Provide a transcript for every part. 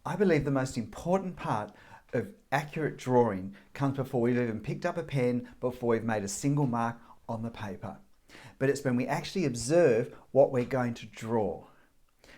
I believe the most important part of accurate drawing comes before we've even picked up a pen, before we've made a single mark on the paper. But it's when we actually observe what we're going to draw.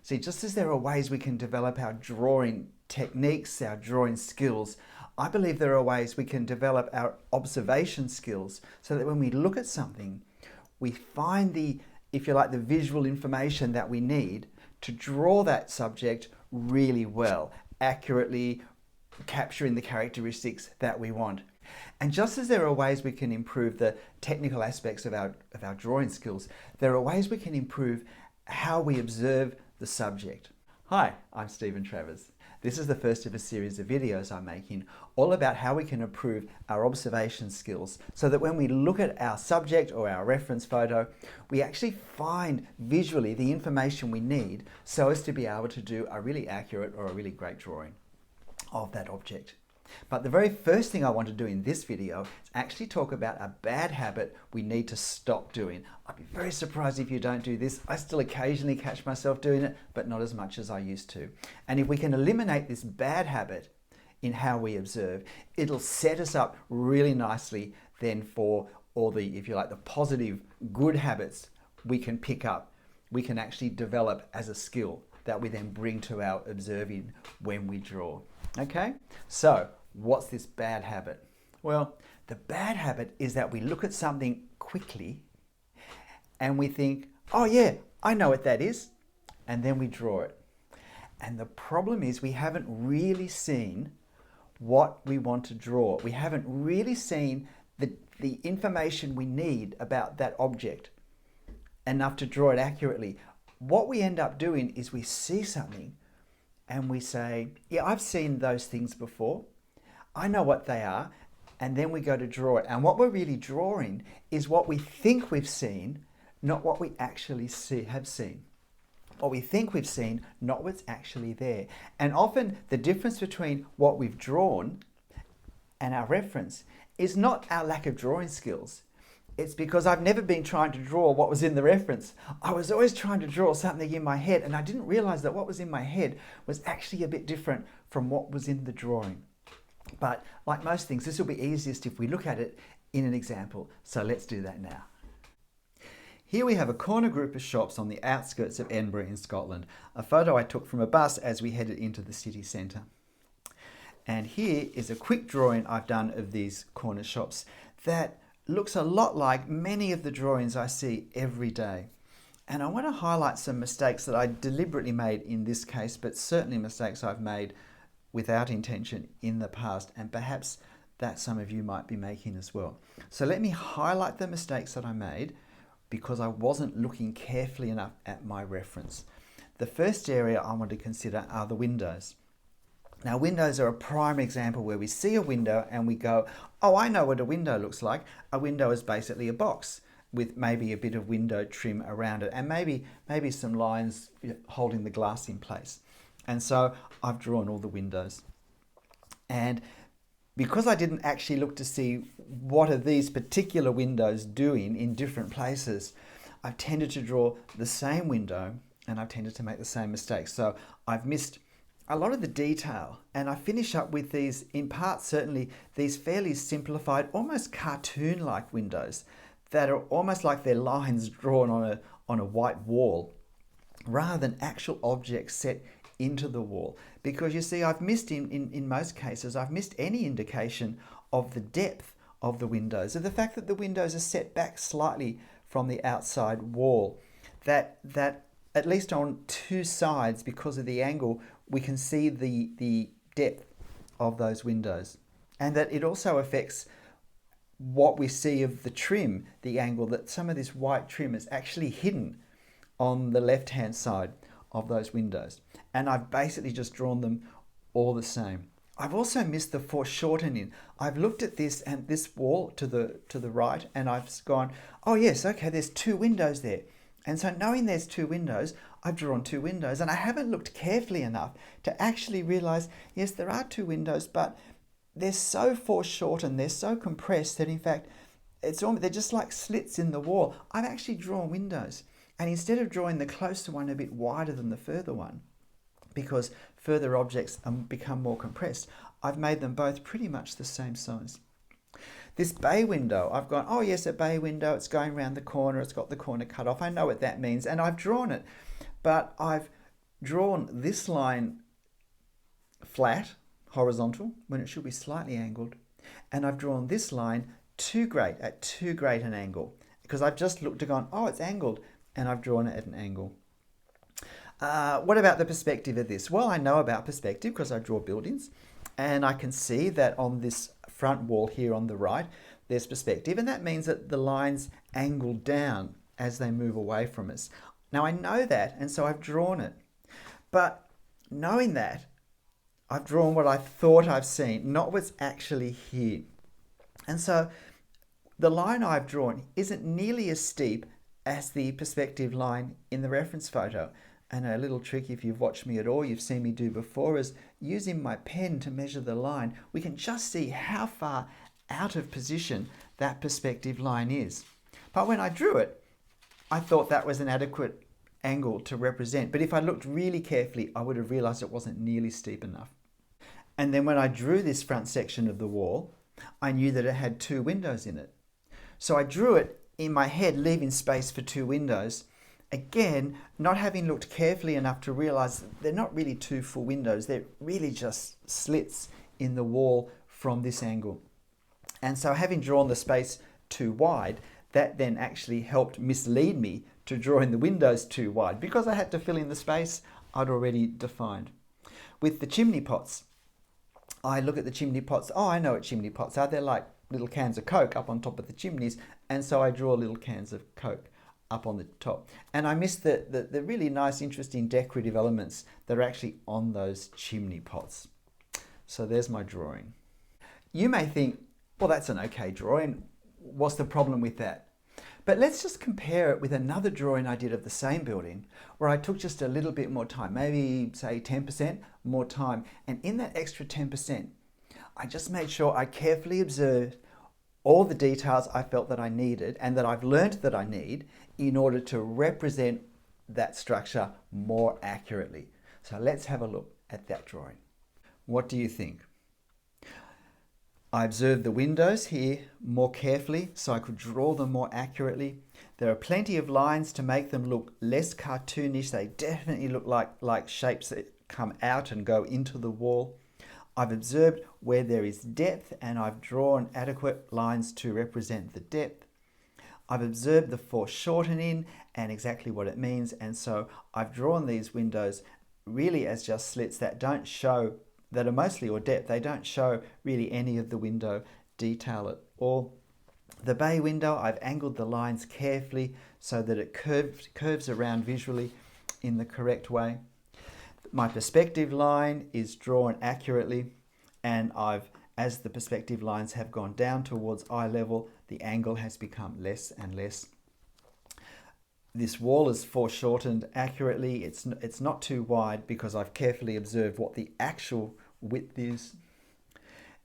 See, just as there are ways we can develop our drawing techniques, our drawing skills, I believe there are ways we can develop our observation skills so that when we look at something, we find the, if you like, the visual information that we need to draw that subject really well, accurately capturing the characteristics that we want. And just as there are ways we can improve the technical aspects of our drawing skills, there are ways we can improve how we observe the subject. Hi, I'm Stephen Travers. This is the first of a series of videos I'm making all about how we can improve our observation skills so that when we look at our subject or our reference photo, we actually find visually the information we need so as to be able to do a really accurate or a really great drawing of that object. But the very first thing I want to do in this video is actually talk about a bad habit we need to stop doing. I'd be very surprised if you don't do this. I still occasionally catch myself doing it, but not as much as I used to. And if we can eliminate this bad habit in how we observe, it'll set us up really nicely then for all the, if you like, the positive, good habits we can pick up, we can actually develop as a skill that we then bring to our observing when we draw. Okay, so what's this bad habit? Well, the bad habit is that we look at something quickly and we think, oh yeah, I know what that is, and then we draw it. And the problem is we haven't really seen what we want to draw. We haven't really seen the information we need about that object enough to draw it accurately. What we end up doing is we see something and we say, yeah, I've seen those things before. I know what they are. And then we go to draw it. And what we're really drawing is what we think we've seen, not what we actually have seen. What we think we've seen, not what's actually there. And often the difference between what we've drawn and our reference is not our lack of drawing skills. It's because I've never been trying to draw what was in the reference. I was always trying to draw something in my head, and I didn't realize that what was in my head was actually a bit different from what was in the drawing. But like most things, this will be easiest if we look at it in an example. So let's do that now. Here we have a corner group of shops on the outskirts of Edinburgh in Scotland. A photo I took from a bus as we headed into the city centre. And here is a quick drawing I've done of these corner shops that looks a lot like many of the drawings I see every day. And I want to highlight some mistakes that I deliberately made in this case, but certainly mistakes I've made without intention in the past, and perhaps that some of you might be making as well. So let me highlight the mistakes that I made because I wasn't looking carefully enough at my reference. The first area I want to consider are the windows. Now, windows are a prime example where we see a window and we go, oh, I know what a window looks like. A window is basically a box with maybe a bit of window trim around it and maybe some lines holding the glass in place. And so I've drawn all the windows. And because I didn't actually look to see what are these particular windows doing in different places, I've tended to draw the same window and I've tended to make the same mistakes. So I've missed a lot of the detail, and I finish up with these, in part certainly, these fairly simplified, almost cartoon-like windows that are almost like they're lines drawn on a white wall rather than actual objects set into the wall. Because you see, I've missed, in most cases, I've missed any indication of the depth of the windows, of the fact that the windows are set back slightly from the outside wall, that at least on two sides, because of the angle, we can see the depth of those windows, and that it also affects what we see of the trim, the angle, that some of this white trim is actually hidden on the left-hand side of those windows. And I've basically just drawn them all the same. I've also missed the foreshortening. I've looked at this and this wall to the right, and I've gone, oh yes, okay, there's two windows there. And so knowing there's two windows, I've drawn two windows, and I haven't looked carefully enough to actually realize, yes, there are two windows, but they're so foreshortened, they're so compressed that in fact, they're just like slits in the wall. I've actually drawn windows. And instead of drawing the closer one a bit wider than the further one, because further objects become more compressed, I've made them both pretty much the same size. This bay window, I've gone, oh yes, a bay window, it's going around the corner, it's got the corner cut off, I know what that means, and I've drawn it. But I've drawn this line flat, horizontal, when it should be slightly angled, and I've drawn this line at too great an angle, because I've just looked and gone, oh, it's angled, and I've drawn it at an angle. What about the perspective of this? Well, I know about perspective because I draw buildings, and I can see that on this front wall here on the right, there's perspective, and that means that the lines angle down as they move away from us. Now I know that, and so I've drawn it. But knowing that, I've drawn what I thought I've seen, not what's actually here. And so the line I've drawn isn't nearly as steep as the perspective line in the reference photo. And a little trick, if you've watched me at all, you've seen me do before, is using my pen to measure the line. We can just see how far out of position that perspective line is. But when I drew it, I thought that was an adequate angle to represent. But if I looked really carefully, I would have realized it wasn't nearly steep enough. And then when I drew this front section of the wall, I knew that it had 2 windows in it. So I drew it in my head, leaving space for 2 windows. Again, not having looked carefully enough to realize they're not really 2 full windows, they're really just slits in the wall from this angle. And so having drawn the space too wide, that then actually helped mislead me to drawing the windows too wide, because I had to fill in the space I'd already defined. With the chimney pots, I look at the chimney pots, oh, I know what chimney pots are, they're like little cans of Coke up on top of the chimneys, and so I draw little cans of Coke up on the top. And I missed the really nice, interesting decorative elements that are actually on those chimney pots. So there's my drawing. You may think, well, that's an okay drawing. What's the problem with that? But let's just compare it with another drawing I did of the same building, where I took just a little bit more time, maybe say 10% more time. And in that extra 10%, I just made sure I carefully observed all the details I felt that I needed and that I've learned that I need in order to represent that structure more accurately. So let's have a look at that drawing. What do you think? I observed the windows here more carefully so I could draw them more accurately. There are plenty of lines to make them look less cartoonish. They definitely look like shapes that come out and go into the wall. I've observed where there is depth and I've drawn adequate lines to represent the depth. I've observed the foreshortening and exactly what it means, and so I've drawn these windows really as just slits that don't show, that are mostly or depth, they don't show really any of the window detail at all. The bay window, I've angled the lines carefully so that it curves around visually in the correct way. My perspective line is drawn accurately, and as the perspective lines have gone down towards eye level, the angle has become less and less. This wall is foreshortened accurately. It's not too wide because I've carefully observed what the actual width is.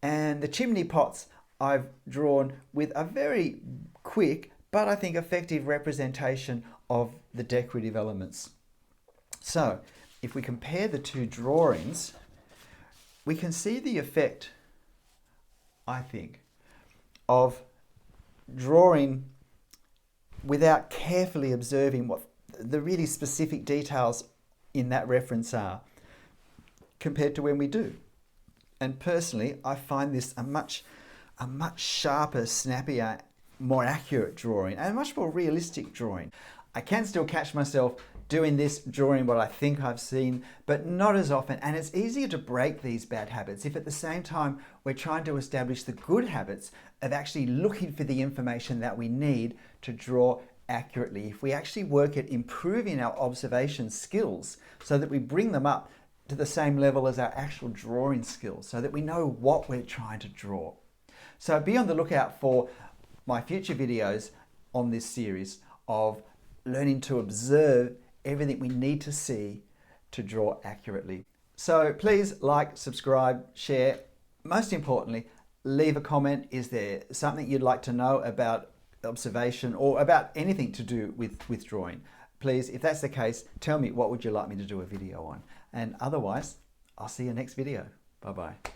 And the chimney pots I've drawn with a very quick but I think effective representation of the decorative elements. So if we compare the 2 drawings, we can see the effect, I think, of drawing without carefully observing what the really specific details in that reference are compared to when we do. And personally, I find this a much sharper, snappier, more accurate drawing and a much more realistic drawing. I can still catch myself doing this, drawing what I think I've seen, but not as often. And it's easier to break these bad habits if at the same time we're trying to establish the good habits of actually looking for the information that we need to draw accurately. If we actually work at improving our observation skills so that we bring them up to the same level as our actual drawing skills so that we know what we're trying to draw. So be on the lookout for my future videos on this series of learning to observe everything we need to see to draw accurately. So please like, subscribe, share. Most importantly, leave a comment. Is there something you'd like to know about observation or about anything to do with drawing? Please, if that's the case, tell me what would you like me to do a video on. And otherwise, I'll see you next video. Bye-bye.